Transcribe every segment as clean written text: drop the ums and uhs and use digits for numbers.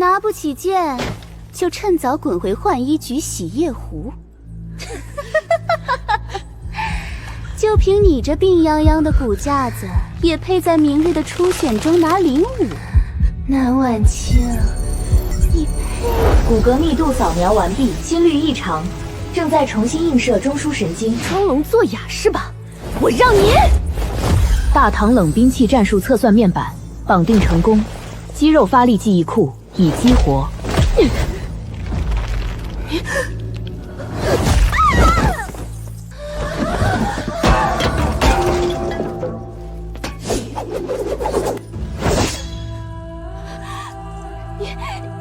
拿不起剑，就趁早滚回浣衣局洗夜壶。就凭你这病殃殃的骨架子，也配在明日的初选中拿05？南晚清，你配？骨骼密度扫描完毕，心率异常，正在重新映射中枢神经。装聋作哑是吧？我让你！大唐冷兵器战术测算面板绑定成功，肌肉发力记忆库已激活。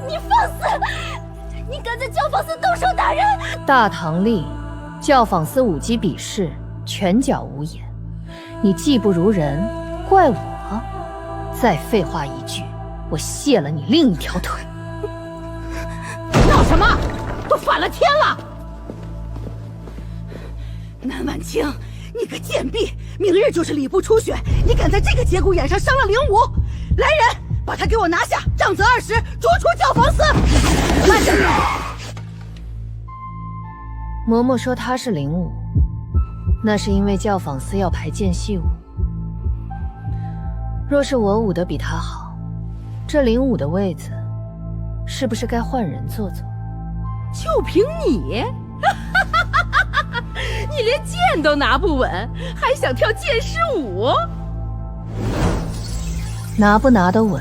你放肆！你敢在教坊司动手打人！大唐令，教坊司舞姬比试，拳脚无眼。你技不如人，怪我？再废话一句，我卸了你另一条腿！闹什么？都反了天了！南晚清，你个贱婢！明日就是礼部初选，你敢在这个节骨眼上伤了05？来人，把他给我拿下，杖责20，逐出教坊司！慢着！嬷嬷说他是05，那是因为教坊司要排间隙舞。若是我舞得比他好，这05的位子是不是该换人坐坐？就凭你，你连剑都拿不稳，还想跳剑士舞？拿不拿得稳，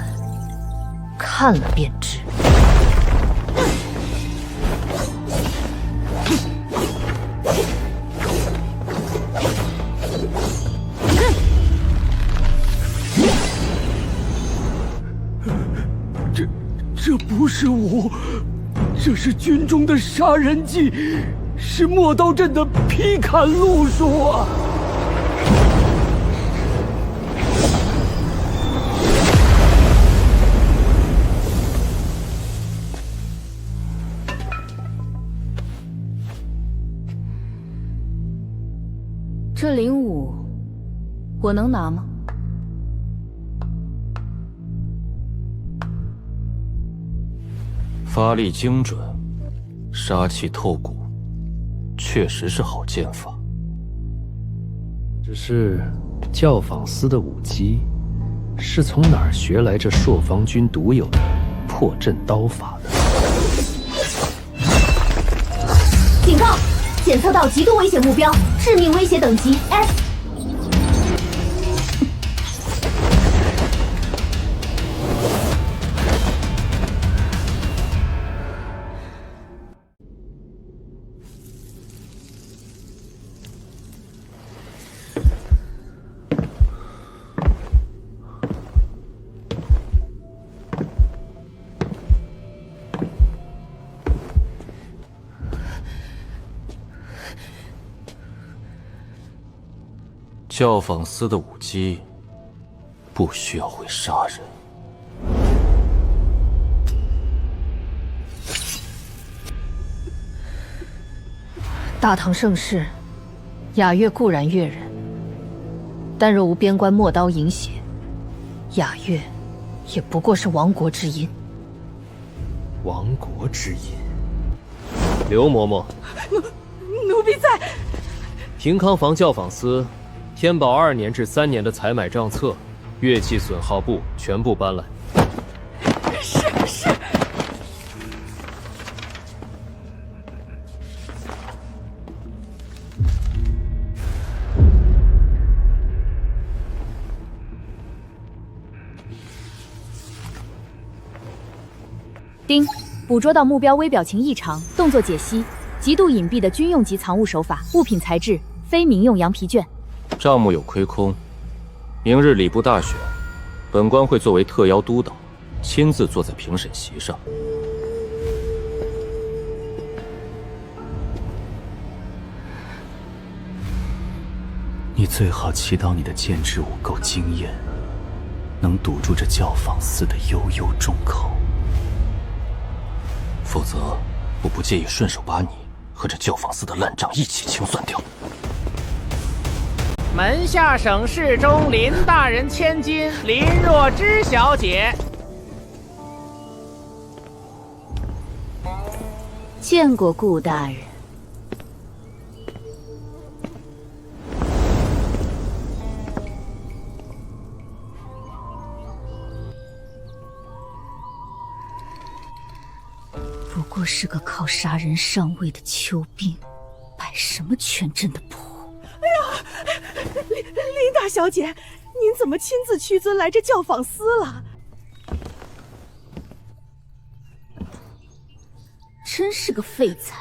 看了便知。这不是武，这是军中的杀人技，是磨刀阵的劈砍路数啊！这05，我能拿吗？发力精准，杀气透骨，确实是好剑法。只是教坊司的舞姬是从哪儿学来这朔方军独有的破阵刀法的？警告！检测到极度危险目标，致命威胁等级 S。教坊司的舞姬不需要会杀人。大唐盛世，雅乐固然悦人，但若无边关陌刀饮血，雅乐也不过是亡国之音。亡国之音。刘嬷嬷，奴婢在。平康坊教坊司天宝2年至3年的采买账册、乐器损耗簿全部搬来。是。丁，捕捉到目标微表情异常，动作解析，极度隐蔽的军用级藏物手法，物品材质非民用羊皮卷。账目有亏空，明日礼部大选，本官会作为特邀督导，亲自坐在评审席上。你最好祈祷你的剑之舞够惊艳，能堵住这教坊司的悠悠众口。否则，我不介意顺手把你和这教坊司的烂账一起清算掉。门下省侍中林大人千金林若芝小姐。见过顾大人。不过是个靠杀人上位的邱兵，摆什么权阵的谱？林大小姐，您怎么亲自屈尊来这教坊司了？真是个废材！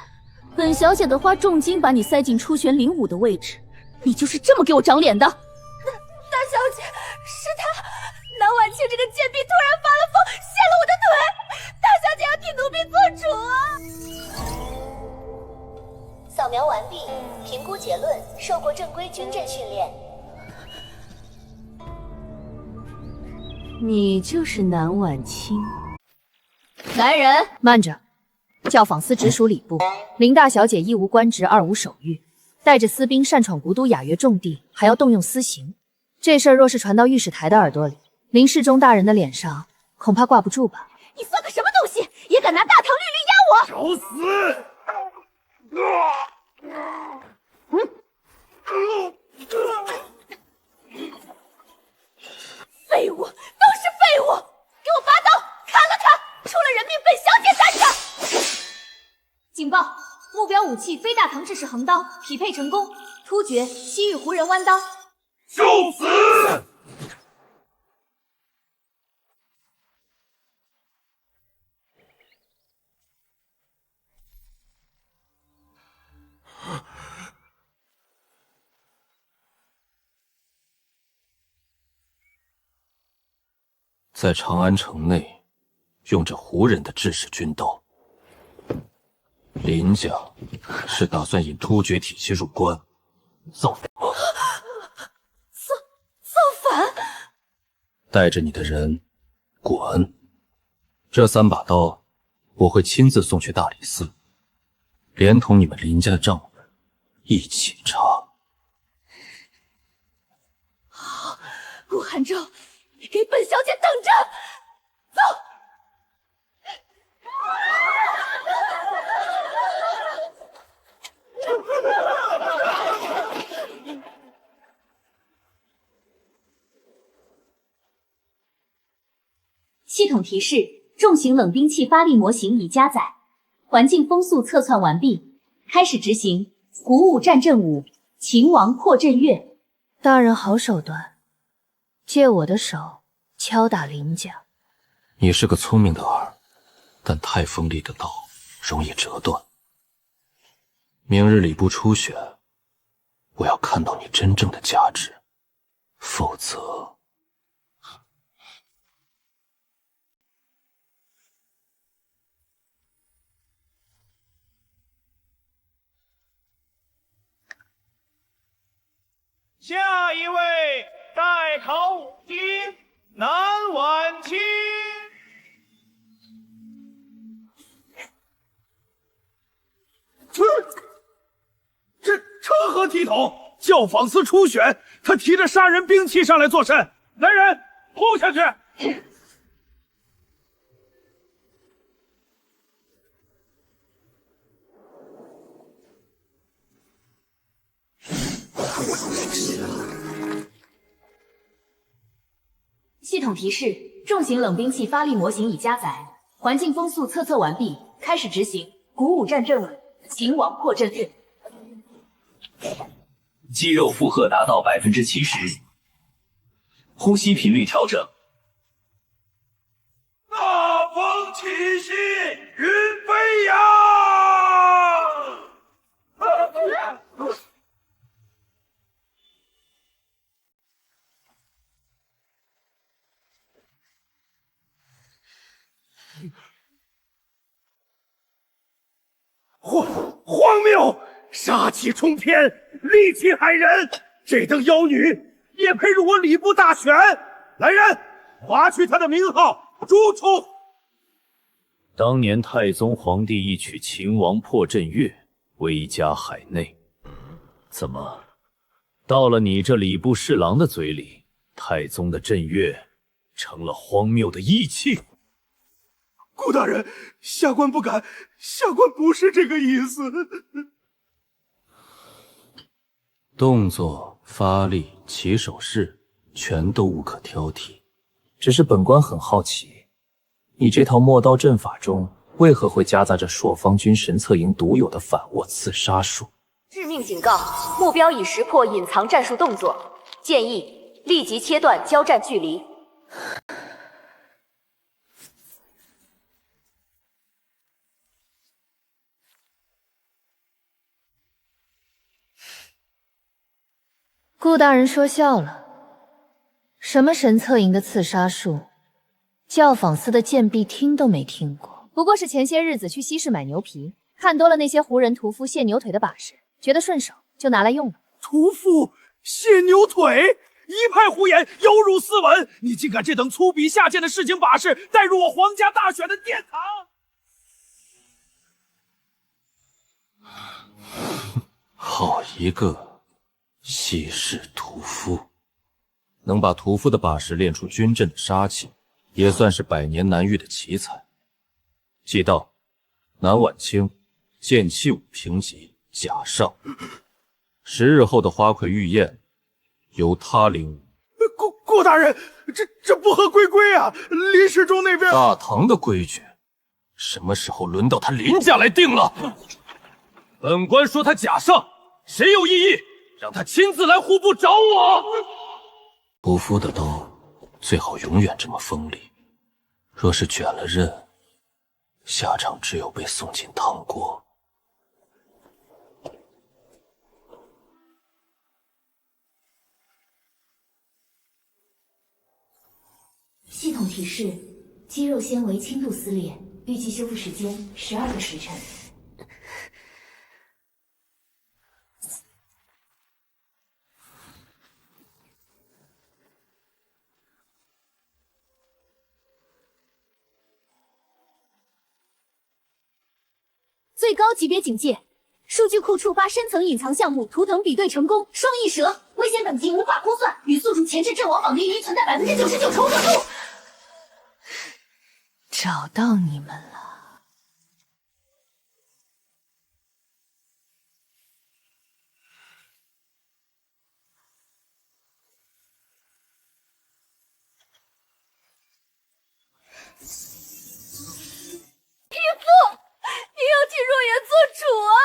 本小姐都花重金把你塞进出玄灵武的位置，你就是这么给我长脸的？大小姐，是他，南婉清这个贱婢突然发了疯，卸了我的腿，大小姐要替奴婢做主啊！扫描完毕，评估结论：受过正规军阵训练。你就是南婉清。来人，慢着！教坊司直属礼部，林大小姐一无官职，二无手谕，带着私兵擅闯古都雅约重地，还要动用私刑。这事儿若是传到御史台的耳朵里，林世忠大人的脸上恐怕挂不住吧？你算个什么东西，也敢拿大唐律令压我？找死！废物，都是废物！给我拔刀，砍了他！出了人命，本小姐担着！警报！目标武器非大唐制式横刀，匹配成功，突厥西域胡人弯刀。受死！在长安城内用着胡人的制式军刀，林家是打算引突厥体系入关，造反吗？造反！带着你的人滚！这3把刀我会亲自送去大理寺，连同你们林家的账本一起查。好，顾寒舟，你给本小姐等着！走！系统提示：重型冷兵器发力模型已加载，环境风速测算完毕，开始执行鼓舞战阵舞，秦王破阵乐。大人好手段，借我的手敲打林家。你是个聪明的儿，但太锋利的刀容易折断。明日礼部初选，我要看到你真正的价值，否则……下一位代考武丁南婉清。这成何体统？教坊司初选，他提着杀人兵器上来作甚？来人，轰下去！系统提示：重型冷兵器发力模型已加载，环境风速测完毕，开始执行鼓舞战阵舞，秦王破阵乐。肌肉负荷达到70%，呼吸频率调整。大风起兮云飞扬！荒谬！杀气冲天，戾气骇人，这等妖女也配入我礼部大选？来人，划去她的名号，逐出！当年太宗皇帝一曲秦王破阵乐，威加海内。怎么，到了你这礼部侍郎的嘴里，太宗的阵乐成了荒谬的义气？顾大人，下官不敢，下官不是这个意思。动作、发力、起手式，全都无可挑剔。只是本官很好奇，你这套陌刀阵法中为何会夹杂着朔方军神策营独有的反握刺杀术？致命警告：目标已识破隐藏战术动作，建议立即切断交战距离。顾大人说笑了，什么神策营的刺杀术，教坊司的贱婢听都没听过。不过是前些日子去西市买牛皮，看多了那些胡人屠夫卸牛腿的把式，觉得顺手，就拿来用了。屠夫卸牛腿，一派胡言，有辱斯文！你竟敢这等粗鄙下贱的市井把式带入我皇家大选的殿堂！好一个西市屠夫，能把屠夫的把式练出军阵的杀气，也算是百年难遇的奇才。记到，南晚清，剑气武评级甲上，10日后的花魁御宴由他领舞。顾大人，这不合规规啊！林世忠那边大唐的规矩，什么时候轮到他林家来定了？本官说他假上，谁有异议，让他亲自来户部找我。屠夫的刀最好永远这么锋利，若是卷了刃，下场只有被送进汤锅。系统提示：肌肉纤维轻度撕裂，预计修复时间12个时辰。最高级别警戒，数据库触发深层隐藏项目图腾比对成功，双翼蛇，危险等级无法估算，与宿主前置阵亡绑定于存在99%重合度。找到你们了。义父，你要替若言做主啊！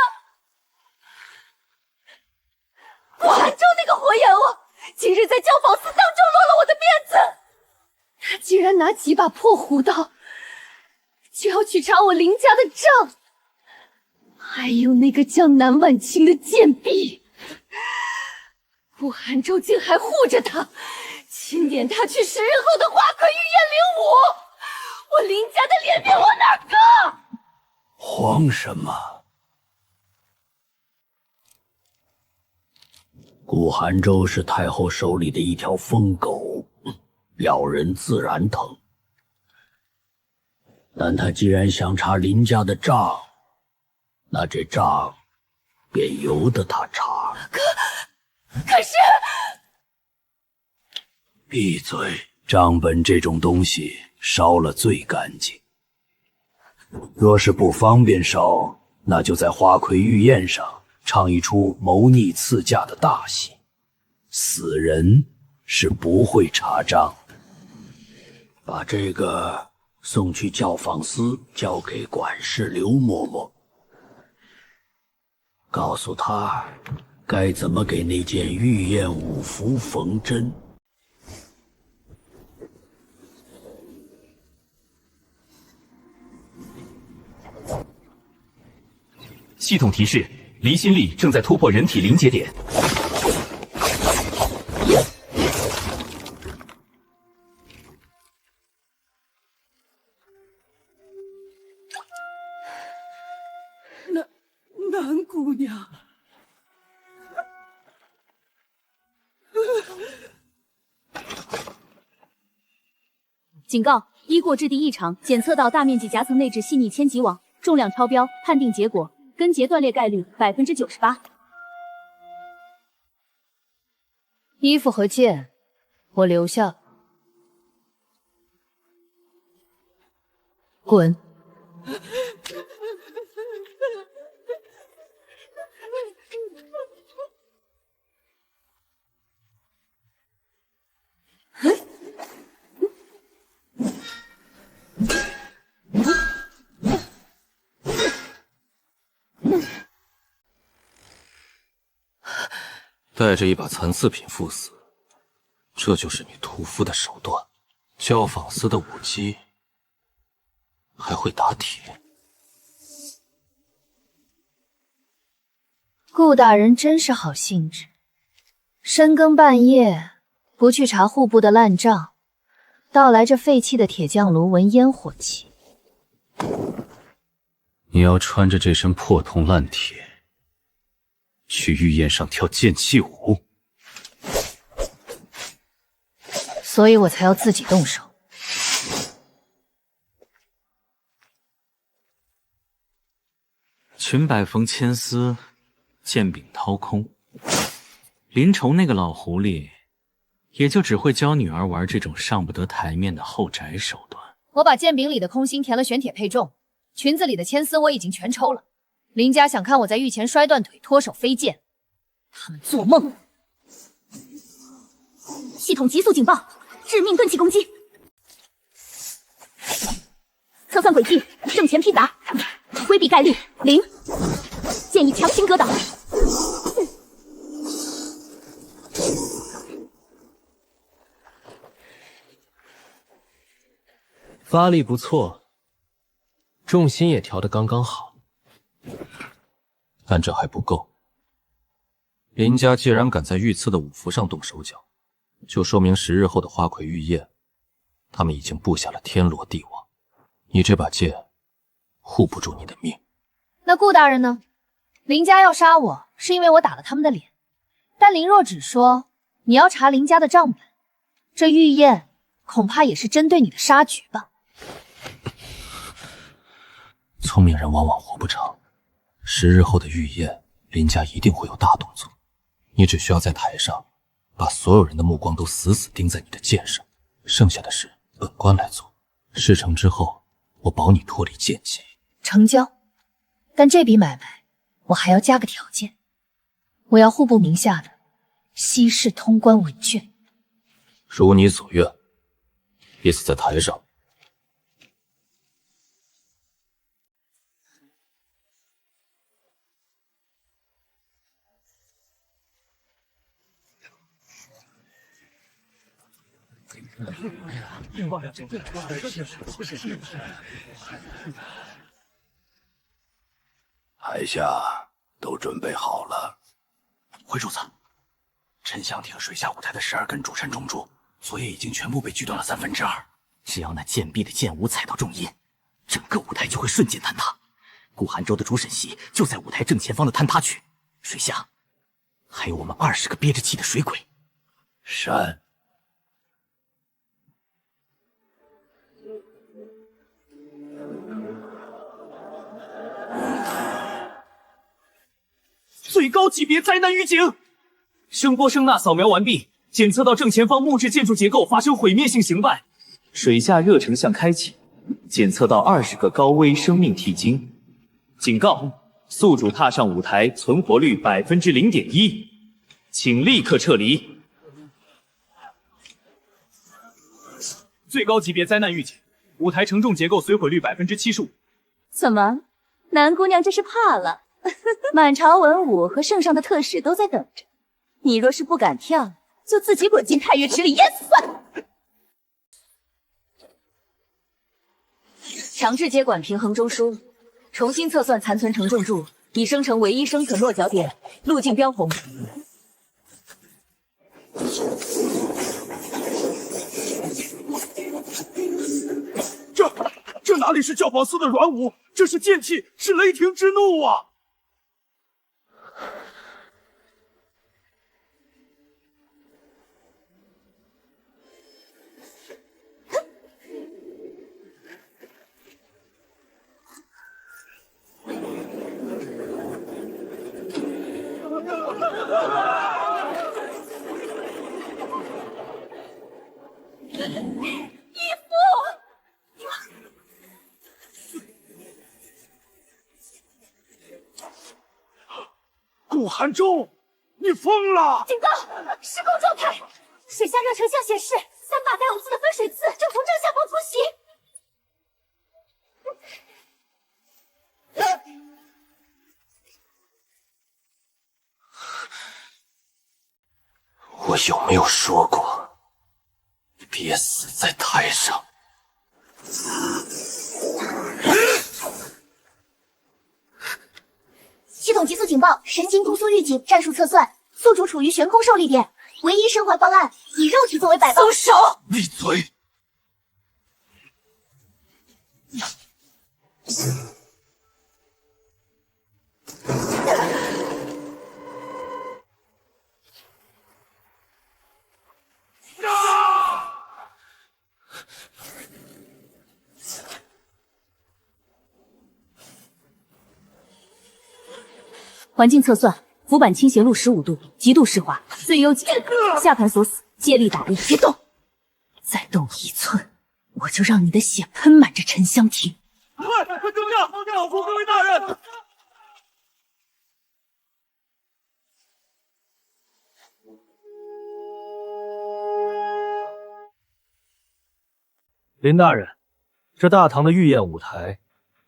顾寒州那个活阎王，今日在教坊司当众落了我的面子。他竟然拿几把破胡刀，就要去查我林家的账，还有那个叫南晚清的贱婢，顾寒州竟还护着他，钦点他去10日后的花魁御宴领舞，我林家的脸面往哪搁？慌什么？顾寒舟是太后手里的一条疯狗，咬人自然疼。但他既然想查林家的账，那这账便由得他查。可是，闭嘴！账本这种东西烧了最干净。若是不方便烧，那就在花魁御宴上唱一出谋逆赐嫁的大戏，死人是不会查账的。把这个送去教坊司，交给管事刘嬷嬷，告诉他该怎么给那件御宴舞服缝针。系统提示：离心力正在突破人体临界点。南姑娘，警告：依过质地异常，检测到大面积夹层内质细腻铅极网，重量超标，判定结果：根节断裂概率98%。衣服和剑，我留下了。滚！带着一把残次品赴死，这就是你屠夫的手段。教坊司的武姬还会打铁。顾大人真是好兴致，深更半夜不去查户部的烂账，倒来这废弃的铁匠炉闻烟火气。你要穿着这身破铜烂铁去御宴上跳剑气舞，所以我才要自己动手。裙摆缝千丝，剑柄掏空。林愁那个老狐狸，也就只会教女儿玩这种上不得台面的后宅手段。我把剑柄里的空心填了玄铁配重，裙子里的铅丝我已经全抽了。林家想看我在御前摔断腿、脱手飞剑，他们做梦！系统急速警报，致命钝器攻击，测算轨迹，正前劈砸，规避概率0，建议强行格挡。发力不错，重心也调得刚刚好，但这还不够。林家既然敢在御赐的五福上动手脚，就说明10日后的花魁御宴，他们已经布下了天罗地网。你这把剑护不住你的命。那顾大人呢？林家要杀我，是因为我打了他们的脸。但林若只说你要查林家的账本，这御宴恐怕也是针对你的杀局吧？聪明人往往活不长，10日后的御宴，林家一定会有大动作。你只需要在台上把所有人的目光都死死盯在你的剑上，剩下的事本官来做。事成之后，我保你脱离剑气。成交。但这笔买卖我还要加个条件，我要户部名下的稀世通关文卷。如你所愿，也死在台上。台下都准备好了。回主子，沉香亭水下舞台的12根主山重柱，昨夜已经全部被锯断了2/3。只要那剑壁的剑舞踩到重音，整个舞台就会瞬间坍塌。顾寒州的主审席就在舞台正前方的坍塌区，水下还有我们20个憋着气的水鬼。闪！最高级别灾难预警！声波声呐扫描完毕，检测到正前方木质建筑结构发生毁灭性形败，水下热成像开启，检测到20个高危生命体惊。警告：宿主踏上舞台存活率0.1%，请立刻撤离。最高级别灾难预警，舞台承重结构损毁率75%。怎么，南姑娘这是怕了？满朝文武和圣上的特使都在等着，你若是不敢跳，就自己滚进太岳池里淹死算了。强制接管平衡中枢，重新测算残存承重柱，已生成唯一生存落脚点，路径标红。这哪里是教坊司的软武，这是剑气，是雷霆之怒啊！顾寒舟，你疯了！警告！失控状态！水下热成像显示，3把带5刺的分水刺正从正下方突袭。我有没有说过，别死在台上？系统急速警报：神经督促预警，战术测算，宿主处于悬空受力点，唯一生还方案以肉体作为摆放。松手！闭嘴！环境测算，浮板倾斜路15度，极度湿滑，最优解。下盘锁死，借力打力。别动！再动1寸，我就让你的血喷满这沉香亭。快救驾！老夫各位大人！林大人，这大唐的御宴舞台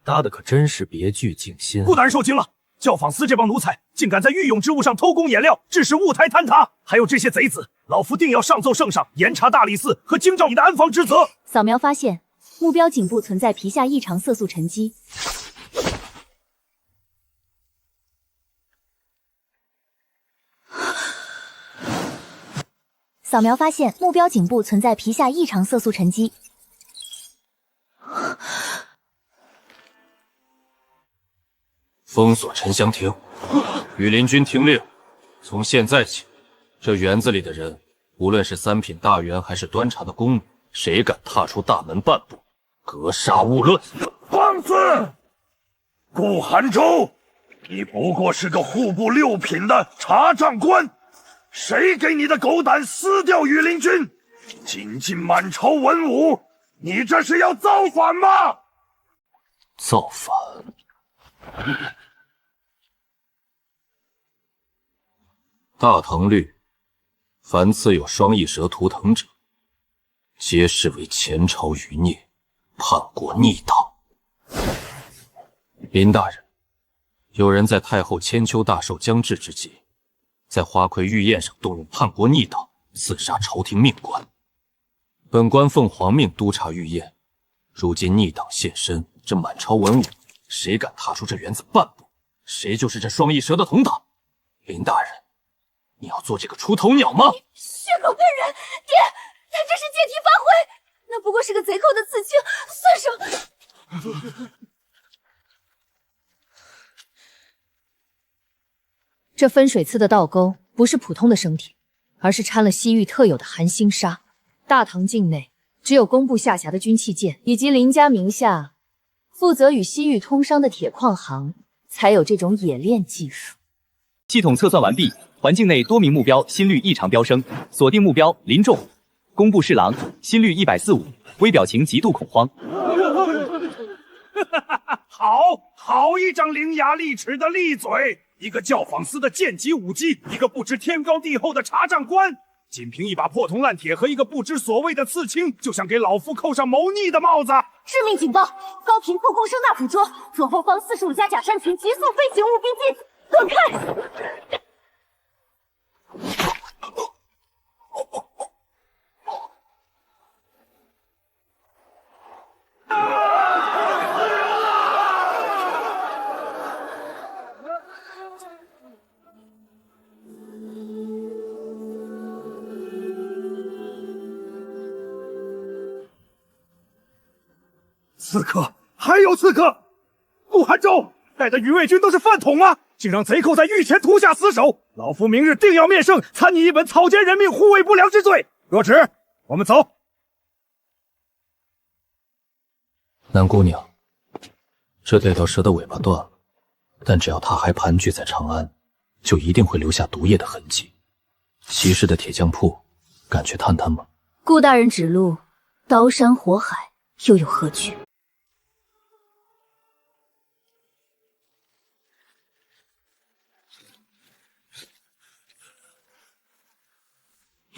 搭的可真是别具匠心。顾大人受惊了，教坊司这帮奴才竟敢在御用之物上偷工减料，致使舞台坍塌。还有这些贼子，老夫定要上奏圣上，严查大理寺和京兆你的安防职责。扫描发现，目标颈部存在皮下异常色素沉积。扫描发现，目标颈部存在皮下异常色素沉积。封锁沉香亭，羽林军听令，从现在起，这园子里的人，无论是3品大员还是端茶的宫女，谁敢踏出大门半步，格杀勿论。放肆！顾寒舟，你不过是个户部6品的查账官，谁给你的狗胆撕掉羽林军，紧进满朝文武？你这是要造反吗？造反？大唐律，凡刺有双翼蛇图腾者，皆视为前朝余孽，叛国逆党。林大人，有人在太后千秋大寿将至之际，在花魁御宴上动用叛国逆党，刺杀朝廷命官。本官奉皇命督察御宴，如今逆党现身，这满朝文武，谁敢踏出这园子半步，谁就是这双翼蛇的同党。林大人，你要做这个出头鸟吗？血口喷人，爹，他这是借题发挥，那不过是个贼寇的刺青，算什么？这分水刺的倒钩不是普通的生铁，而是掺了西域特有的寒星砂。大唐境内只有工部下辖的军器舰以及林家名下负责与西域通商的铁矿行才有这种冶炼技术。系统测算完毕，环境内多名目标心率异常飙升，锁定目标林仲，工部侍郎，心率145，微表情极度恐慌。好一张伶牙俐齿的利嘴！一个教坊司的贱籍舞姬，一个不知天高地厚的查账官，仅凭一把破铜烂铁和一个不知所谓的刺青，就想给老夫扣上谋逆的帽子！致命警报！高频破空声呐捕捉，左后方45家假山群急速飞行，务必进，滚开！刺客，还有刺客！顾寒舟带的羽卫军都是饭桶啊！竟让贼寇在御前屠下死手！老夫明日定要面圣，参你一本草菅人命、护卫不良之罪！若迟，我们走。南姑娘，这对头蛇的尾巴断了，但只要它还盘踞在长安，就一定会留下毒液的痕迹。骑士的铁匠铺，敢去探探吗？顾大人指路，刀山火海，又有何惧？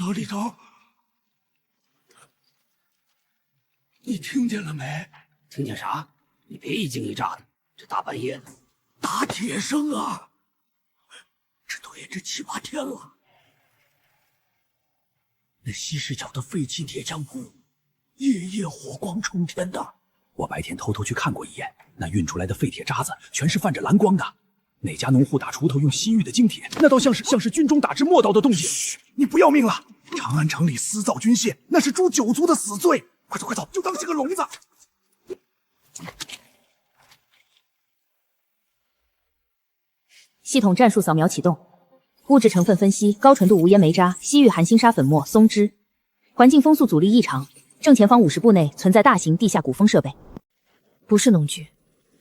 老李头，你听见了没？听见啥？你别一惊一乍的，这大半夜的，打铁声啊！这都也这7、8天了。那西市角的废弃铁匠铺，夜夜火光冲天的。我白天偷偷去看过一眼，那运出来的废铁渣子全是泛着蓝光的。哪家农户打锄头用西域的精铁，那倒像是军中打制磨刀的动静。嘘，你不要命了！长安城里私造军械，那是诛9族的死罪。快走快走，就当是个聋子。系统战术扫描启动，物质成分分析：高纯度无烟煤渣、西域含星沙粉末、松脂。环境风速阻力异常，正前方50步内存在大型地下鼓风设备。不是农具，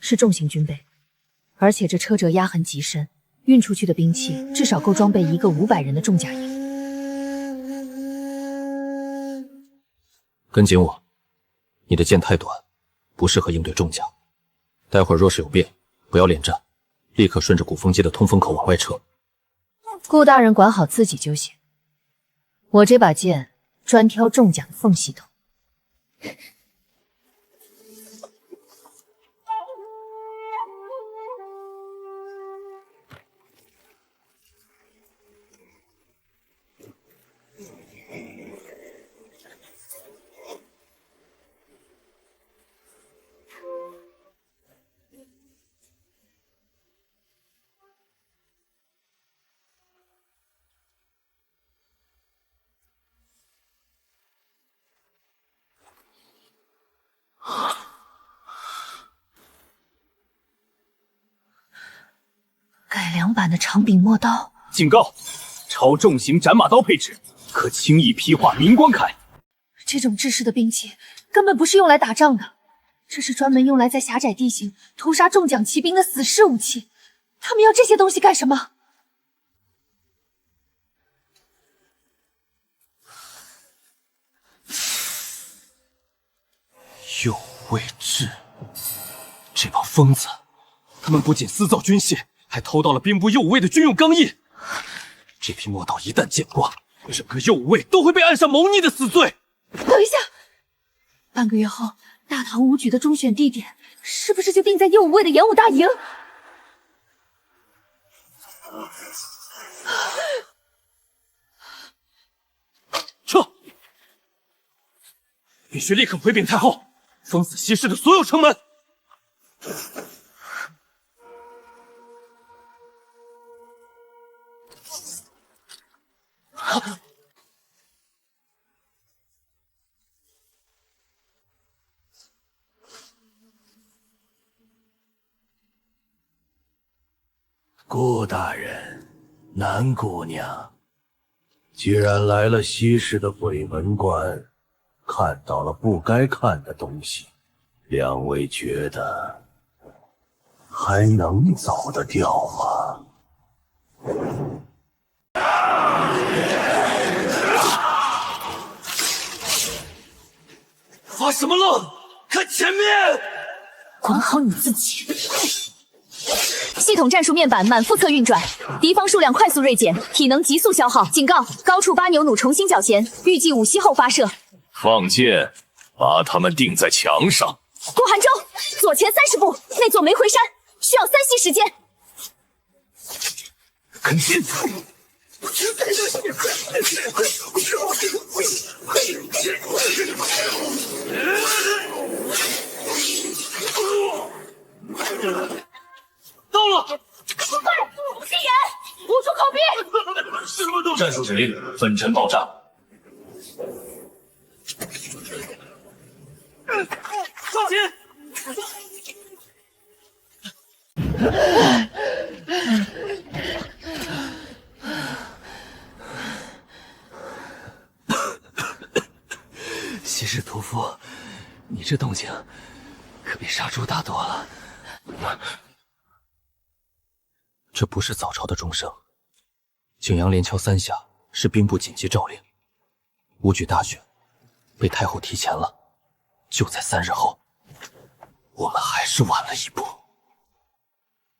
是重型军备，而且这车辙压痕极深，运出去的兵器至少够装备一个500人的重甲营。跟紧我，你的剑太短，不适合应对重甲。待会儿若是有变，不要恋战。立刻顺着鼓风街的通风口往外撤。顾大人管好自己就行。我这把剑专挑重甲的缝隙头。改良版的长柄陌刀，警告：超重型斩马刀配置，可轻易劈化明光铠。这种制式的兵器根本不是用来打仗的，这是专门用来在狭窄地形屠杀重甲骑兵的死士武器。他们要这些东西干什么？右卫志，这帮疯子，他们不仅私造军械，还偷到了兵部右武卫的军用钢印。这批墨刀一旦见光，整个右武卫都会被按上谋逆的死罪。等一下，半个月后大唐武举的中选地点是不是就定在右武卫的演武大营？撤！必须立刻回禀太后，封死西市的所有城门。顾大人，南姑娘，既然来了西市的鬼门关，看到了不该看的东西，两位觉得还能走得掉吗？发什么愣？看前面！管好你自己。系统战术面板满腹侧运转，敌方数量快速锐减，体能急速消耗。警告：高处8牛弩重新缴弦，预计5息后发射。放箭，把他们钉在墙上。顾寒舟，左前30步，那座煤回山，需要3息时间。跟进。到了！快，敌人，捂住口鼻！什么东西？战术指令：粉尘爆炸。放心。西市屠夫，你这动静可比杀猪大多了。这不是早朝的钟声，景阳连敲3下是兵部紧急诏令。武举大选被太后提前了，就在3日后。我们还是晚了一步。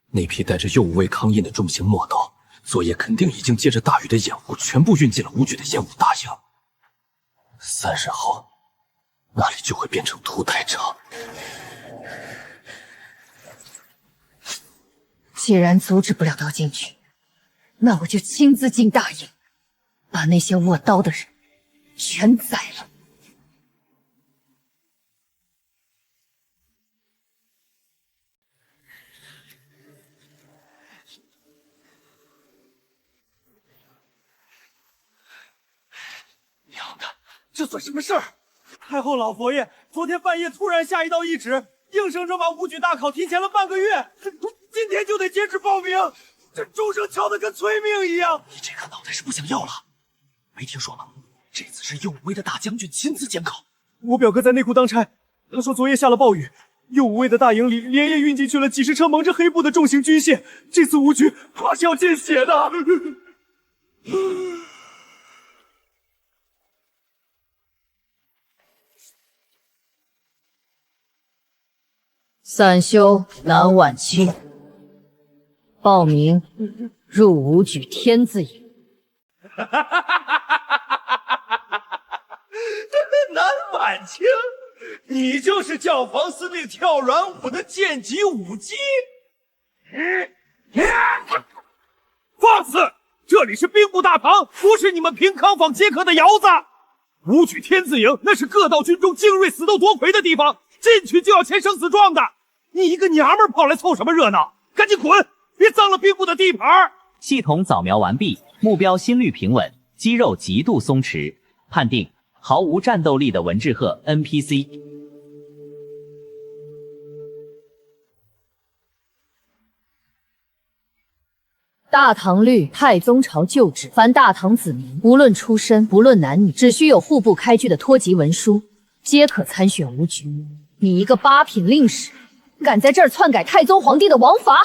那批带着右武卫康印的重型墨刀，昨夜肯定已经借着大禹的掩护，全部运进了武举的演武大营。3日后，那里就会变成屠宰场。既然阻止不了刀进去，那我就亲自进大营，把那些握刀的人全宰了。娘的，这算什么事儿？太后老佛爷昨天半夜突然下一道懿旨，硬生生把武举大考提前了半个月，今天就得截止报名，这钟声敲得跟催命一样。你这颗脑袋是不想要了？没听说吗？这次是右武卫的大将军亲自监考。我表哥在内库当差，他说昨夜下了暴雨，右武卫的大营里连夜运进去了几十车蒙着黑布的重型军械，这次武举怕是要见血的。散修南晚清，报名入武举天字营。南晚清，你就是教坊司令跳软舞的剑戟舞姬？放肆！这里是兵部大堂，不是你们平康坊接客的窑子。武举天字营那是各道军中精锐死斗夺魁的地方，进去就要签生死状的。你一个娘们儿跑来凑什么热闹？赶紧滚，别脏了兵部的地盘！系统扫描完毕，目标心率平稳，肌肉极度松弛，判定毫无战斗力的文志鹤 NPC。大唐律太宗朝旧制，凡大唐子民，无论出身，不论男女，只需有户部开具的托籍文书，皆可参选武举。你一个八品令史，敢在这儿篡改太宗皇帝的王法？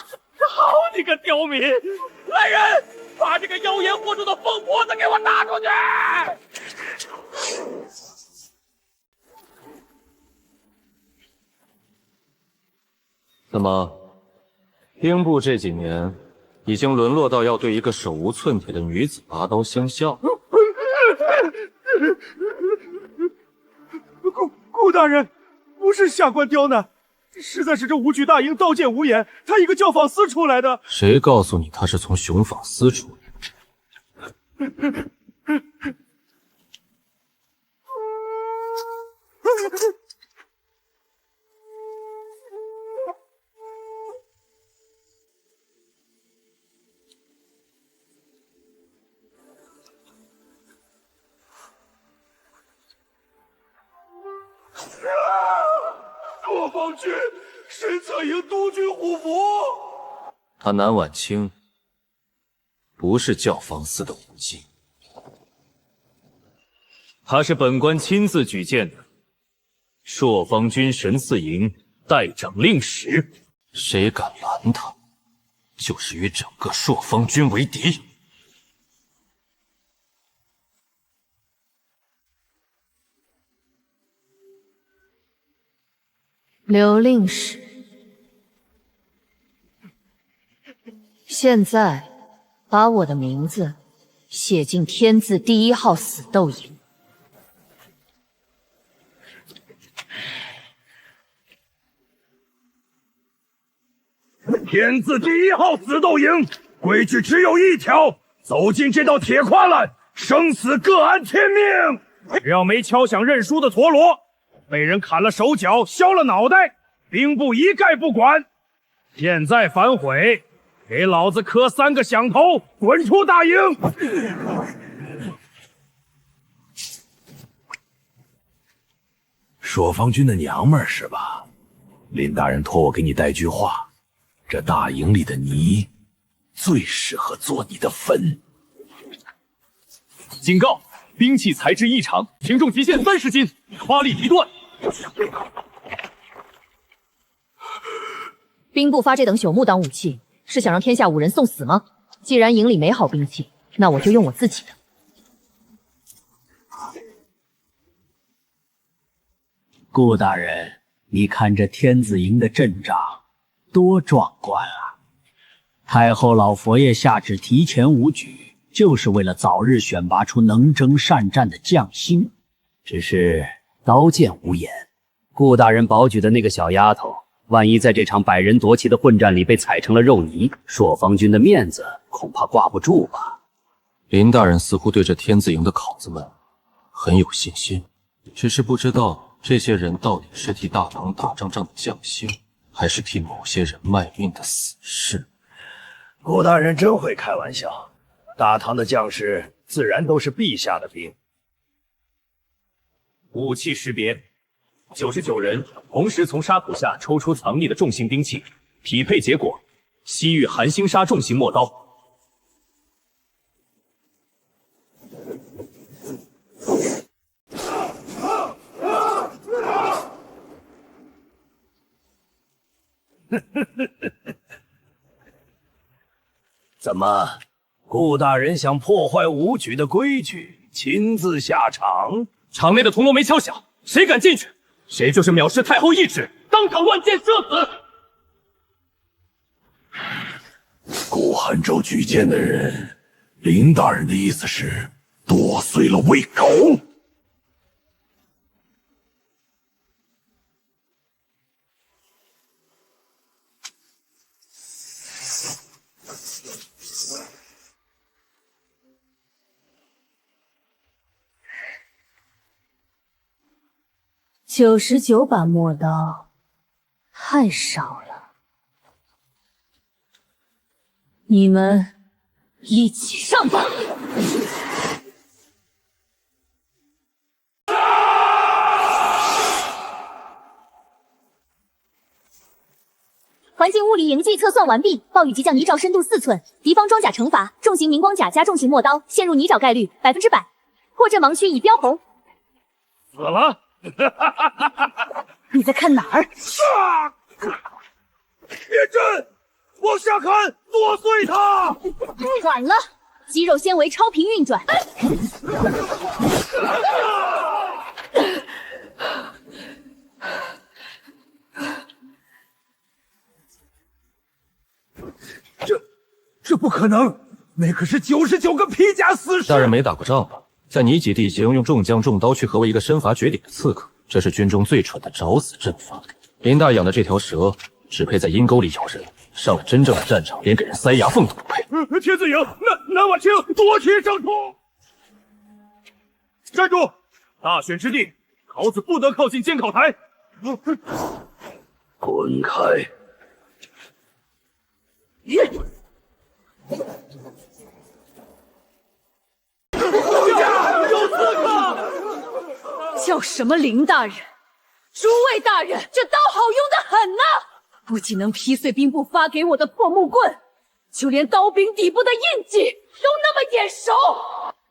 好你个刁民！来人，把这个妖言惑众的疯婆子给我打出去！怎么，兵部这几年已经沦落到要对一个手无寸铁的女子拔刀相向？顾大人，不是下官刁难，实在是这武举大营刀剑无眼，他一个教坊司出来的。谁告诉你他是从雄坊司出来的？朔方君，神策营督军虎符。他南晚清不是教坊司的武姬，他是本官亲自举荐的朔方军神赐营代掌令史。谁敢拦他，就是与整个朔方军为敌。刘令史，现在把我的名字写进天字第1号死斗营。天字第1号死斗营规矩只有一条：走进这道铁跨栏，生死各安天命。只要没敲响认输的陀螺，被人砍了手脚，削了脑袋，兵部一概不管。现在反悔，给老子磕3个响头，滚出大营！朔方君的娘们儿是吧？林大人托我给你带句话，这大营里的泥最适合做你的坟。警告！兵器材质异常，承重极限30斤，发力提断。兵部发这等朽木当武器，是想让天下武人送死吗？既然营里没好兵器，那我就用我自己的。顾大人，你看这天子营的阵仗多壮观啊！太后老佛爷下旨提前武举，就是为了早日选拔出能征善战的将星。只是刀剑无眼，顾大人保举的那个小丫头，万一在这场百人夺旗的混战里被踩成了肉泥，朔方军的面子恐怕挂不住吧。林大人似乎对这天字营的考子们很有信心，只是不知道这些人到底是替大唐打仗的将星，还是替某些人卖命的死士。顾大人真会开玩笑，大唐的将士自然都是陛下的兵。武器识别，99人同时从沙土下抽出藏匿的重型兵器，匹配结果：西域寒星沙重型陌刀。怎么，顾大人想破坏武举的规矩，亲自下场？场内的铜锣没敲响，谁敢进去，谁就是藐视太后懿旨，当场乱箭射死！顾寒州举荐的人，林大人的意思是剁碎了喂狗？99把陌刀，太少了。你们一起上吧！环境物理营计测算完毕，暴雨即将泥沼深度4寸，敌方装甲惩罚重型明光甲加重型陌刀陷入泥沼概率100%，破阵盲区已标红。死了！你在看哪儿？铁阵，往下看，剁碎它！晚了，肌肉纤维超频运转。这不可能，那可是99个披甲死士。大人没打过仗吧？在泥脊地形用重将重刀去合围一个身乏绝顶的刺客，这是军中最蠢的找死阵法。林大养的这条蛇只配在阴沟里咬人，上了真正的战场，连给人塞牙缝都不配。天子营，南婉清夺旗胜出！站住！大选之地，考子不得靠近监考台。滚开！有刺客！叫什么林大人？诸位大人，这刀好用的很呐！不仅能劈碎兵部发给我的破木棍，就连刀柄底部的印记都那么眼熟。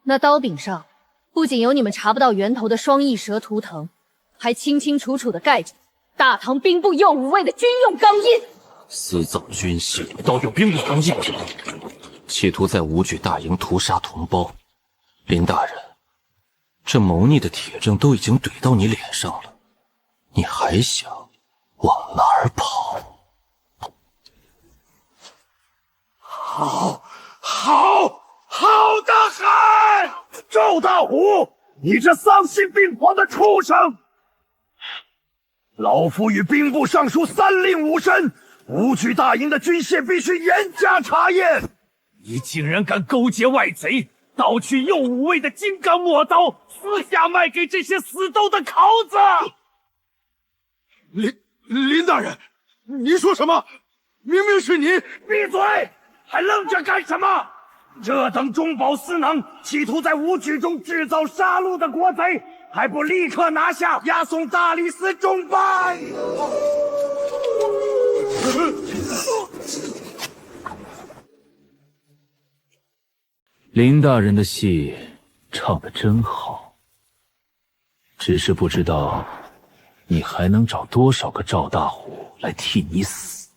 那刀柄上不仅有你们查不到源头的双翼蛇图腾，还清清楚楚地盖着大唐兵部右武卫的军用钢印。私造军械，盗用兵部钢印，企图在武举大营屠杀同胞。林大人，这谋逆的铁证都已经怼到你脸上了，你还想往哪儿跑？好的很！赵大虎，你这丧心病狂的畜生！老夫与兵部尚书三令五申，武举大营的军械必须严加查验。你竟然敢勾结外贼，盗取右武卫的金刚陌刀，私下卖给这些死斗的考子！林大人，你说什么？明明是你！闭嘴！还愣着干什么？这等中饱私囊，企图在武举中制造杀戮的国贼，还不立刻拿下，押送大理寺重办！林大人的戏唱得真好，只是不知道你还能找多少个赵大虎来替你死。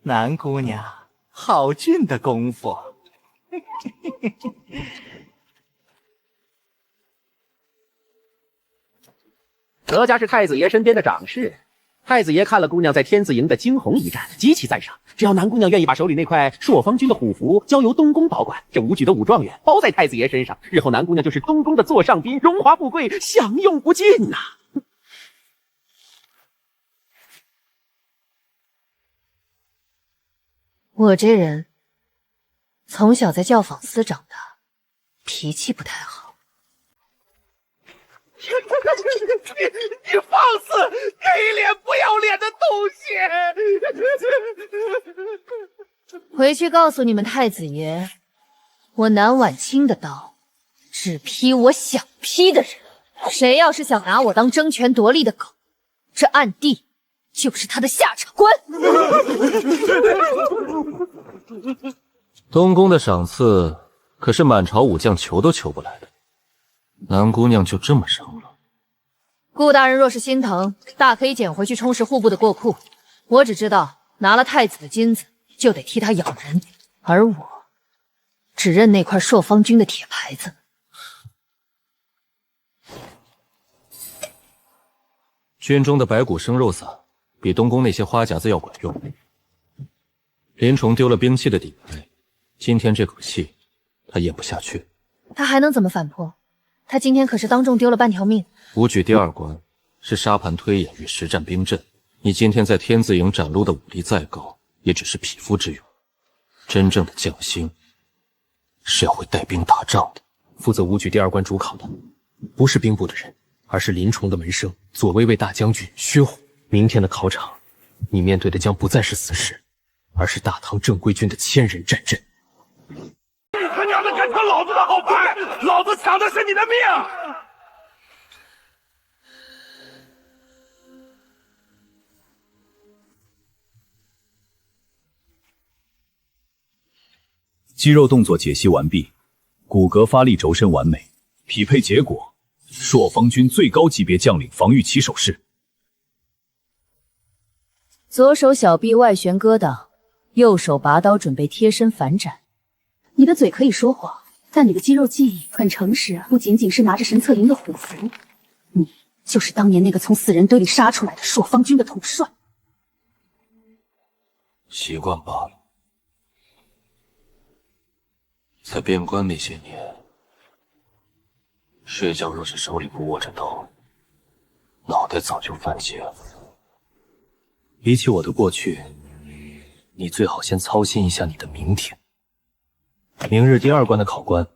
南姑娘，好俊的功夫。何家是太子爷身边的长侍，太子爷看了姑娘在天子营的惊鸿一战，极其赞赏。只要南姑娘愿意把手里那块朔方军的虎符交由东宫保管，这武举的武状元包在太子爷身上，日后南姑娘就是东宫的座上宾，荣华富贵享用不尽呐。我这人从小在教坊司长大，脾气不太好。你放肆，给脸不要脸的东西！回去告诉你们太子爷，我南婉清的刀只劈我想劈的人，谁要是想拿我当争权夺利的狗，这暗地就是他的下场。滚！东宫的赏赐可是满朝武将求都求不来的，南姑娘就这么扔了？顾大人若是心疼，大可以捡回去充实户部的过库。我只知道拿了太子的金子，就得替他养人，而我只认那块朔方军的铁牌子。军中的白骨生肉撒比东宫那些花夹子要管用。林冲丢了兵器的底牌，今天这口气他咽不下去。他还能怎么反扑？他今天可是当众丢了半条命。武举第二关是沙盘推演与实战兵阵，你今天在天字营展露的武力再高，也只是匹夫之勇。真正的将星是要会带兵打仗的。负责武举第二关主考的不是兵部的人，而是林冲的门生左卫卫大将军薛虎。明天的考场，你面对的将不再是死士，而是大唐正规军的千人战阵。你他娘的敢抢老子的好牌，老子抢的是你的命！肌肉动作解析完毕，骨骼发力轴身完美，匹配结果：朔方军最高级别将领防御起手式。左手小臂外旋割挡，右手拔刀准备贴身反斩。你的嘴可以说谎，但你的肌肉记忆很诚实啊！不仅仅是拿着神策营的虎符，你就是当年那个从死人堆里杀出来的朔方军的统帅。习惯罢了。在边关那些年，睡觉若是手里不握着刀，脑袋早就犯结了。比起我的过去，你最好先操心一下你的明天。明日第二关的考官，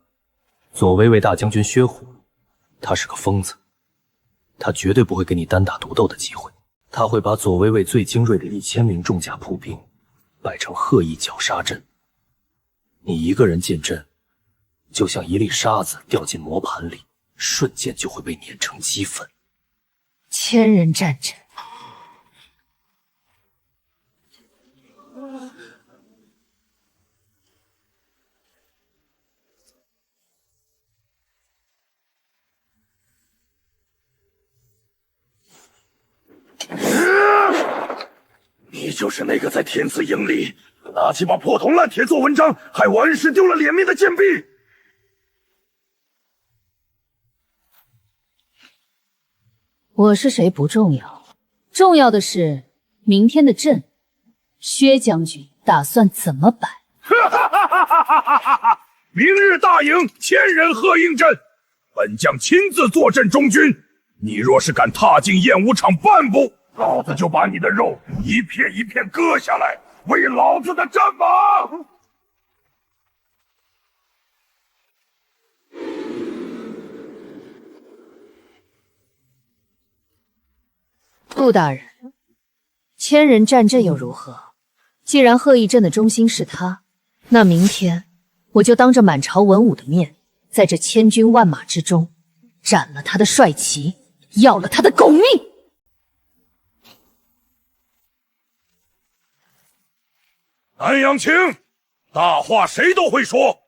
左卫卫大将军薛虎，他是个疯子，他绝对不会给你单打独斗的机会，他会把左卫卫最精锐的1000名重甲铺兵摆成鹤翼绞杀阵。你一个人进阵，就像一粒沙子掉进磨盘里，瞬间就会被碾成齑粉。千人战阵，你就是那个在天子营里拿起把破铜烂铁做文章，害我恩师丢了脸面的贱婢。我是谁不重要，重要的是明天的阵，薛将军打算怎么摆？明日大营1000人合应阵，本将亲自坐镇中军。你若是敢踏进演武场半步，老子就把你的肉一片一片割下来，为老子的战马！顾大人，千人战阵又如何？既然鹤翼阵的中心是他，那明天我就当着满朝文武的面，在这千军万马之中斩了他的帅旗，要了他的狗命！南阳卿，大话谁都会说，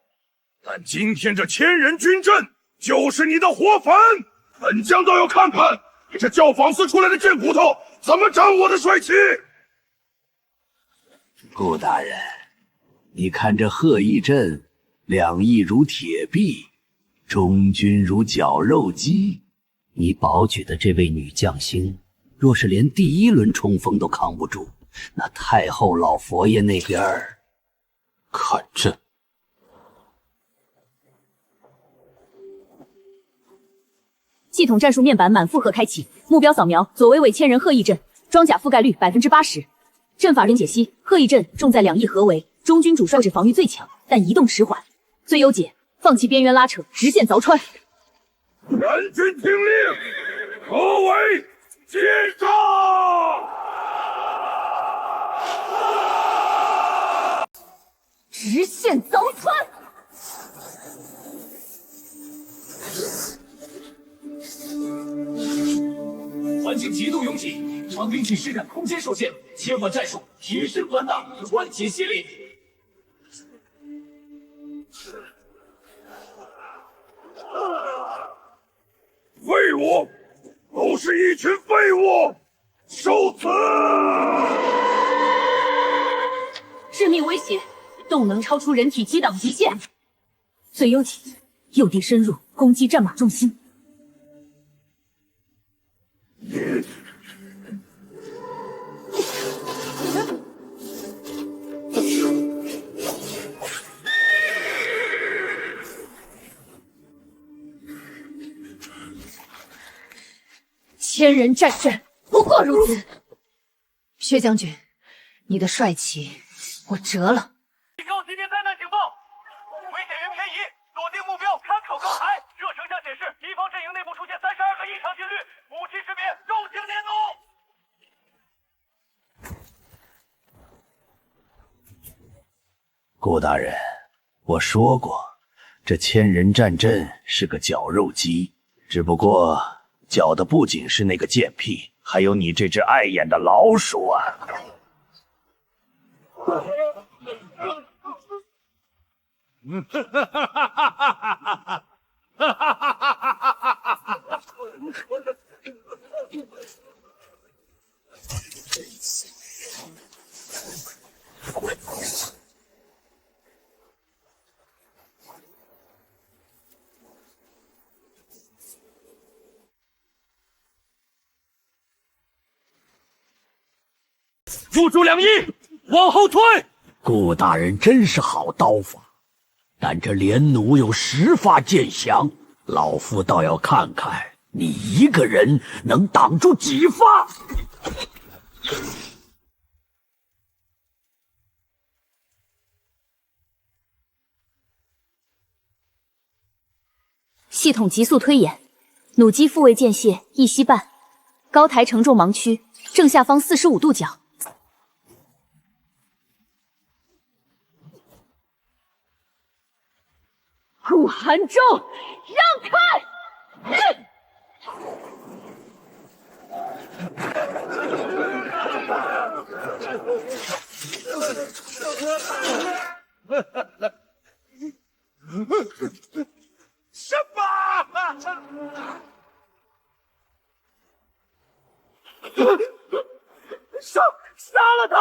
但今天这1000人军阵就是你的活坟，本将倒要看看你这教坊司出来的贱骨头怎么斩我的帅旗！顾大人，你看这贺义镇，两翼如铁壁，中军如绞肉机。你保举的这位女将星，若是连第一轮冲锋都扛不住，那太后老佛爷那边儿，看阵。系统战术面板满负荷开启，目标扫描左为伪千人贺义镇，装甲覆盖率80%。阵法人解析：贺义镇重在两翼合围，中军主帅是防御最强，但移动迟缓。最优解：放弃边缘拉扯，直线凿穿。全军听令，合围接招！直线凿穿。环境极度拥挤，长兵器施展空间受限，切换战术，提升团打，团结协力。废物，都是一群废物，受死！致命威胁，动能超出人体击挡极限。最优解，诱敌深入，攻击战马重心。千人战阵不过如此。薛将军，你的帅气我折了。高级别灾难警报，危险源偏移，锁定目标，参考高台。热成像显示，敌方阵营内部出现32个异常频率，武器识别，重型连弩。顾大人，我说过，这千人战阵是个绞肉机，只不过绞的不仅是那个贱婢，还有你这只碍眼的老鼠啊！付诸两翼，往后退。顾大人真是好刀法，但这连弩有10发箭响，老夫倒要看看你一个人能挡住几发。系统急速推演，弩机复位间隙一息半，高台承重盲区正下方45度角。顾寒舟，让开！什么？杀了他！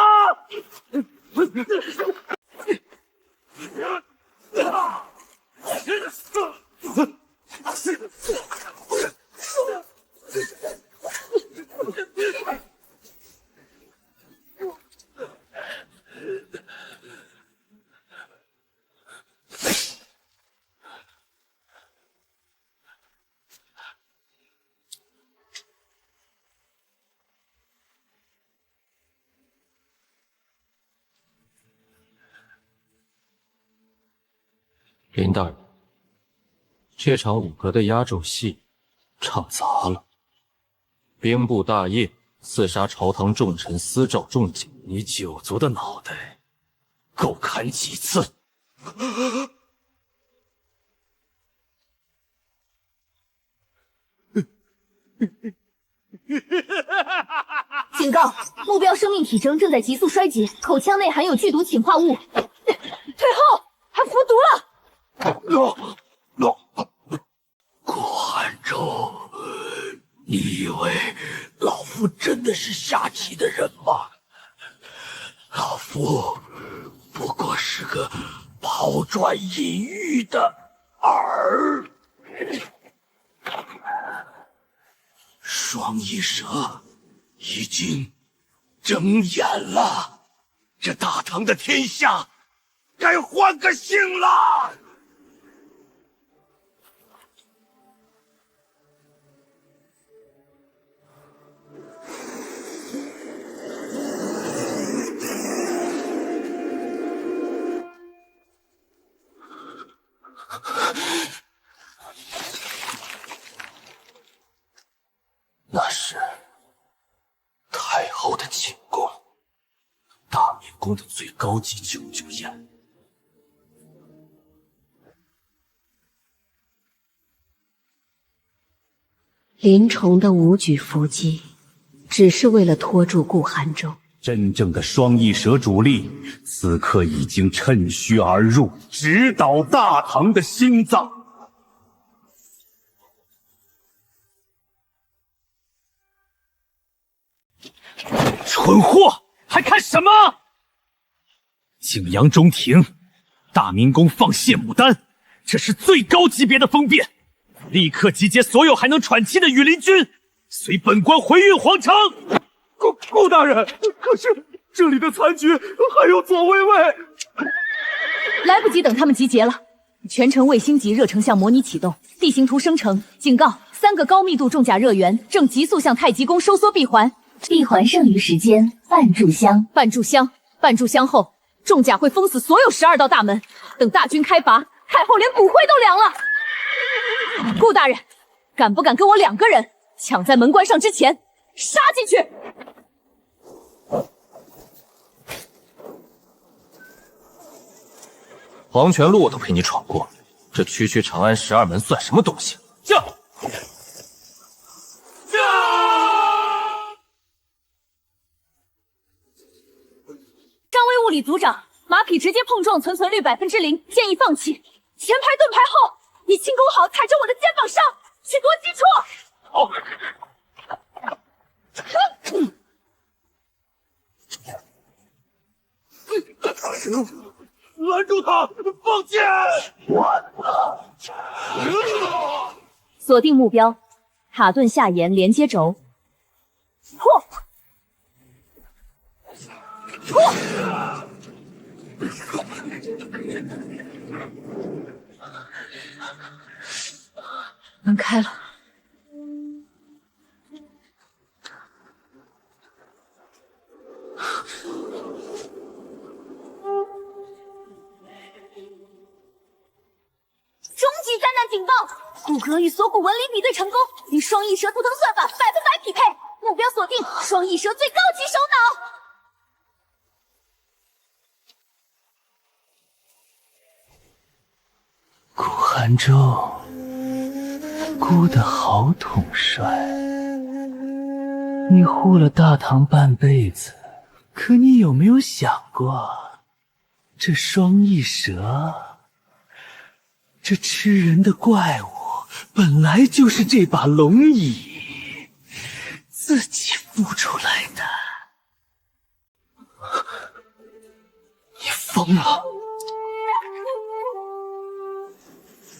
林大人，这场5格的压轴戏唱砸了。兵部大业，刺杀朝堂重臣，私召重警，你9族的脑袋够砍几次？警告！目标生命体征正在急速衰竭，口腔内含有剧毒氰化物。退后！他服毒了！顾寒舟，你以为老夫真的是下棋的人吗？老夫不过是个抛砖引玉的饵。双翼蛇已经睁眼了，这大唐的天下该换个姓了。那是太后的寝宫，大明宫的最高级九九宴。林冲的武举伏击，只是为了拖住顾寒舟。真正的双翼蛇主力，此刻已经趁虚而入，直捣大唐的心脏。蠢货，还看什么？景阳中庭，大明宫放谢牡丹，这是最高级别的封便。立刻集结所有还能喘气的羽林军，随本官回运皇城。顾大人，可是这里的残局还有左卫卫，来不及等他们集结了。全城卫星级热成像模拟启动，地形图生成。警告：3个高密度重甲热源正急速向太极宫收缩闭环。闭环剩余时间半炷香。半炷香后，重甲会封死所有12道大门。等大军开拔，太后连骨灰都凉了。顾大人，敢不敢跟我2个人抢在门关上之前杀进去？黄泉路我都陪你闯过，这区区长安12门算什么东西？驾！张威物理组长，马匹直接碰撞存率0%，建议放弃。前排盾牌后，你轻功好，踩着我的肩膀上，去夺基础。好。拦住他！放箭！完了！锁定目标，塔盾下沿连接轴。破！破！门开了。终极灾难警报！骨骼与锁骨纹理比对成功，与双翼蛇图腾算法100%匹配。目标锁定双翼蛇最高级首脑。顾寒舟，顾得好统帅。你护了大唐半辈子，可你有没有想过，这双翼蛇，这吃人的怪物，本来就是这把龙椅自己孵出来的。你疯了！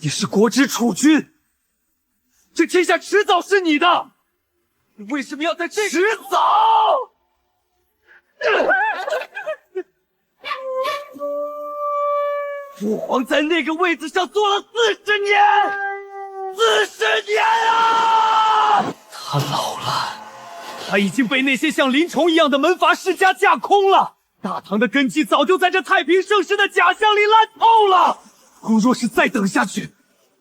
你是国之储君，这天下迟早是你的，你为什么要在这？迟早！父皇在那个位子上坐了40年，40年啊！他老了，他已经被那些像林冲一样的门阀世家架空了。大唐的根基早就在这太平盛世的假象里烂透了。孤若是再等下去，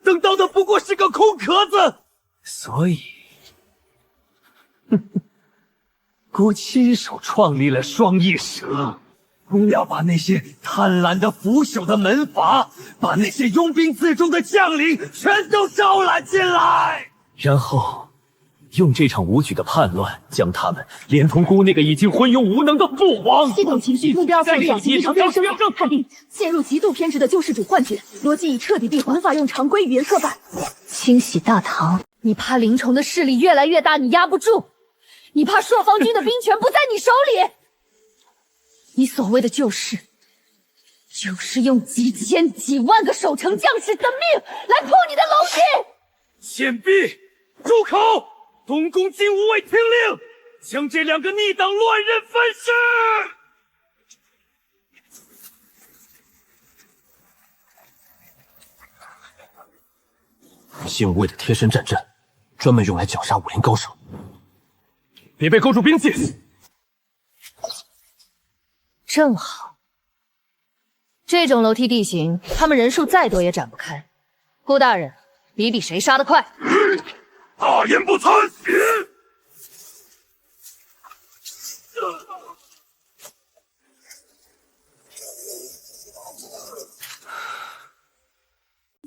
等到的不过是个空壳子。所以，孤亲手创立了双翼蛇，孤要把那些贪婪的腐朽的门阀，把那些拥兵自重的将领全都招揽进来，然后用这场武举的叛乱，将他们连同孤那个已经昏庸无能的父皇。系统情绪目标在表情飙升，判定陷入极度偏执的救世主幻觉，逻辑已彻底闭环，无法用常规语言刻板。清洗大唐，你怕林冲的势力越来越大，你压不住；你怕朔方军的兵权不在你手里。你所谓的救世，就是用几千几万个守城将士的命来破你的龙体！贱婢，住口！东宫禁武卫听令，将这2个逆党乱人分尸！禁武卫的贴身战阵，专门用来绞杀武林高手。别被勾住兵器！正好，这种楼梯地形，他们人数再多也展不开。顾大人，比谁杀得快。大言不惭！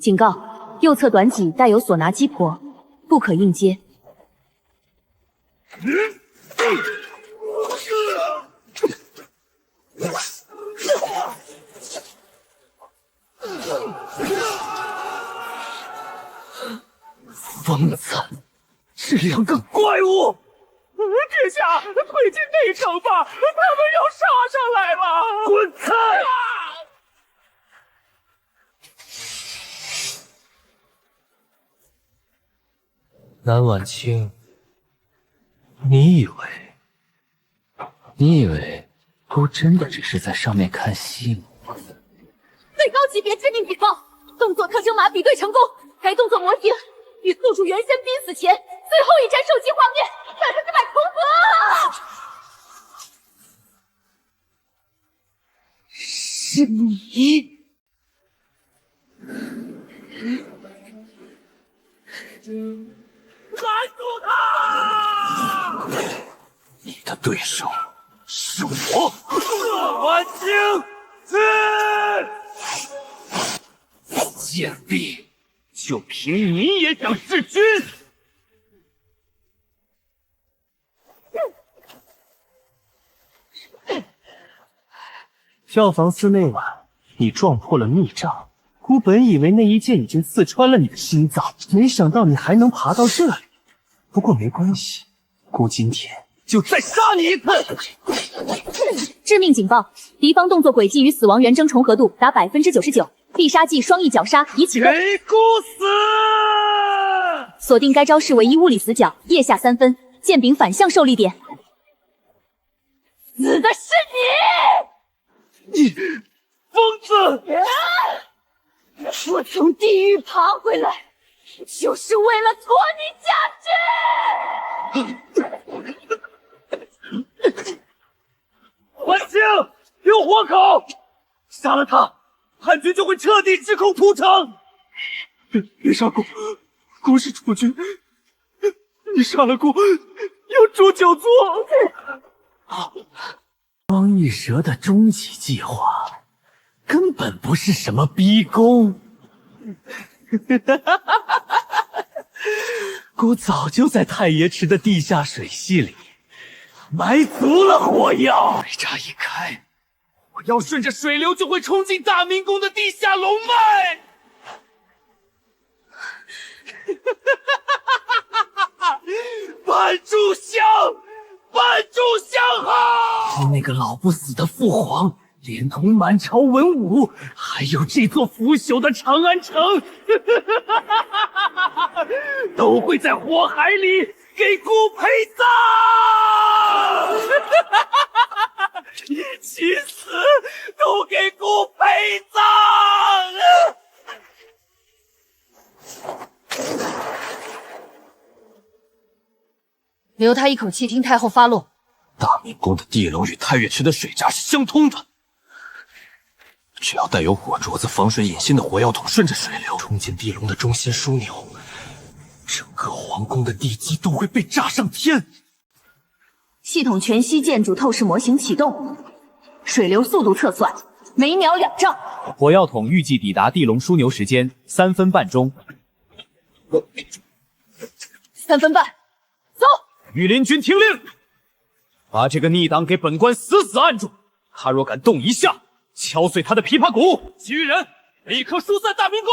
警告：右侧短戟带有唢呐击破，不可硬接。疯子，这2个怪物！殿下，推进内城吧，他们要杀上来了！滚开！南晚清，你以为姑真的只是在上面看戏吗？最高级别致命警报，动作特征码比对成功，该动作模型与宿主原先濒死前最后一帧手机画面100%重合。是你。拦住他！你的对手是我，晚清！贱婢，就凭你也想弑君？教坊司那晚，你撞破了密杖，姑本以为那一剑已经刺穿了你的心脏，没想到你还能爬到这里。不过没关系，姑今天就再杀你一次！致命警报：敌方动作轨迹与死亡原征重合度达99%，必杀技双翼绞杀已启动。给姑死！锁定该招式唯一物理死角，腋下3分，剑柄反向受力点。死的是你，疯子！我从地狱爬回来，就是为了拖你下去！晚清，有活口！杀了他，叛军就会彻底失控屠城！别杀姑，姑是储君，你杀了姑，有诛九族！双翼蛇的终极计划根本不是什么逼宫，姑早就在太爷池的地下水系里埋足了火药。水闸一开，我要顺着水流就会冲进大明宫的地下龙脉。半炷香，半炷香好！那个老不死的父皇，连同满朝文武，还有这座腐朽的长安城，都会在火海里给姑陪葬，一起死，都给姑陪葬。留他一口气听太后发落。大明宫的地龙与太岳池的水闸是相通的，只要带有火镯子防水引芯的火药桶顺着水流冲进地龙的中心枢纽，整个皇宫的地基都会被炸上天。系统全息建筑透视模型启动，水流速度测算每秒2丈。火药桶预计抵达地龙枢纽时间3分半钟。3分半，走！御林军听令，把这个逆党给本官死死按住，他若敢动一下，敲碎他的琵琶骨。其余人立刻疏散大明宫。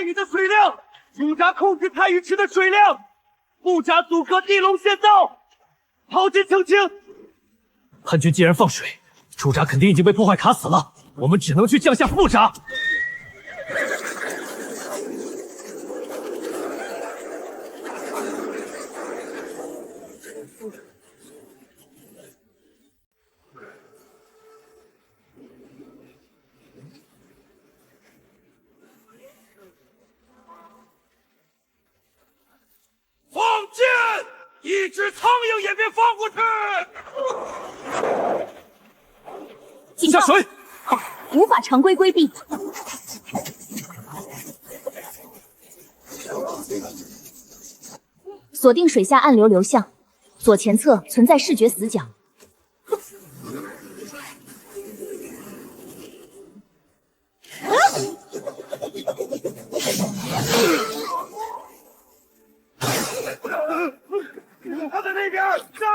雨的水量，驻扎控制太雨池的水量，木闸阻隔地龙仙道，炮击澄清。叛军既然放水，驻扎肯定已经被破坏卡死了，我们只能去降下副闸。放箭！一只苍蝇也别放过去！下水！无法常规规避。锁定水下暗流流向，左前侧存在视觉死角。他在那边！杀！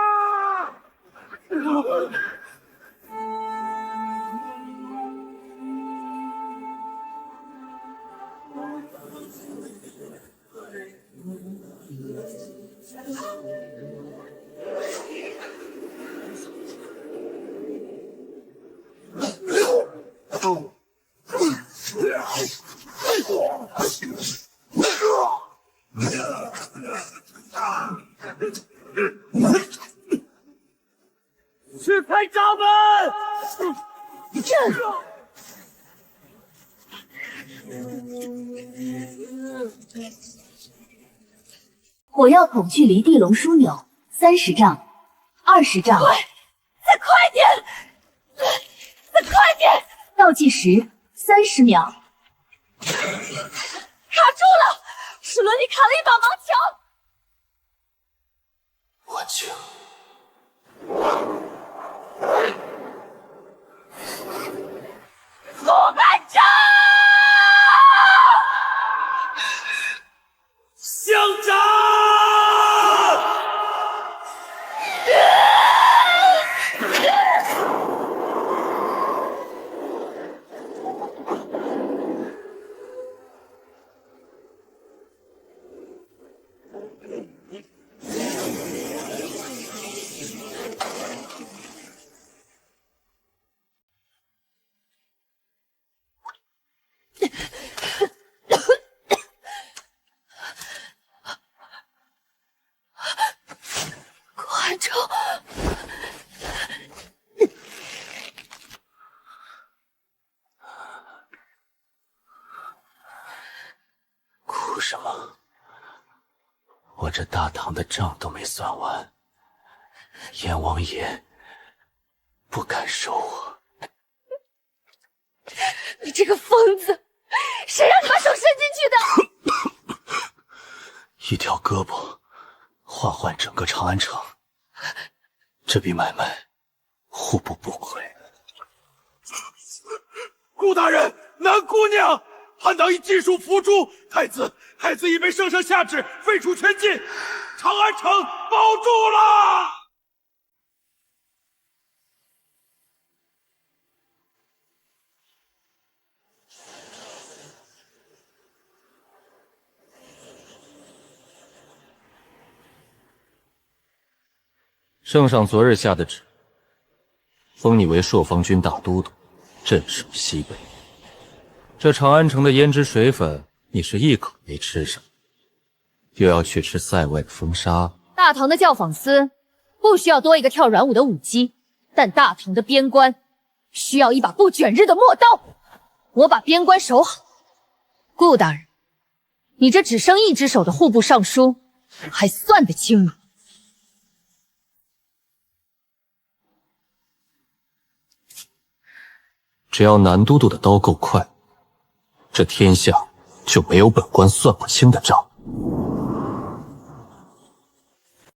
去开闸门！火药筒距离地龙枢纽30丈、20丈。再快点！再快点！倒计时30秒。卡住了！齿轮里卡了一把盲桥。晚清，副班长，乡长！馆长，哭什么？我这大唐的账都没算完，阎王爷不敢收我。你这个疯子，谁让你把手伸进去的？一条胳膊换换整个长安城，这笔买卖互不不亏。顾大人，南姑娘，叛党已尽数伏诛，太子已被圣上下旨废除全禁，长安城保住了。圣上昨日下的旨，封你为朔方军大都督，镇守西北。这长安城的胭脂水粉，你是一口没吃上，又要去吃塞外的风沙。大唐的教坊司不需要多一个跳软舞的舞姬，但大唐的边关需要一把不卷日的陌刀。我把边关守好。顾大人，你这只剩一只手的户部尚书，还算得清吗？只要南都督的刀够快，这天下就没有本官算不清的账。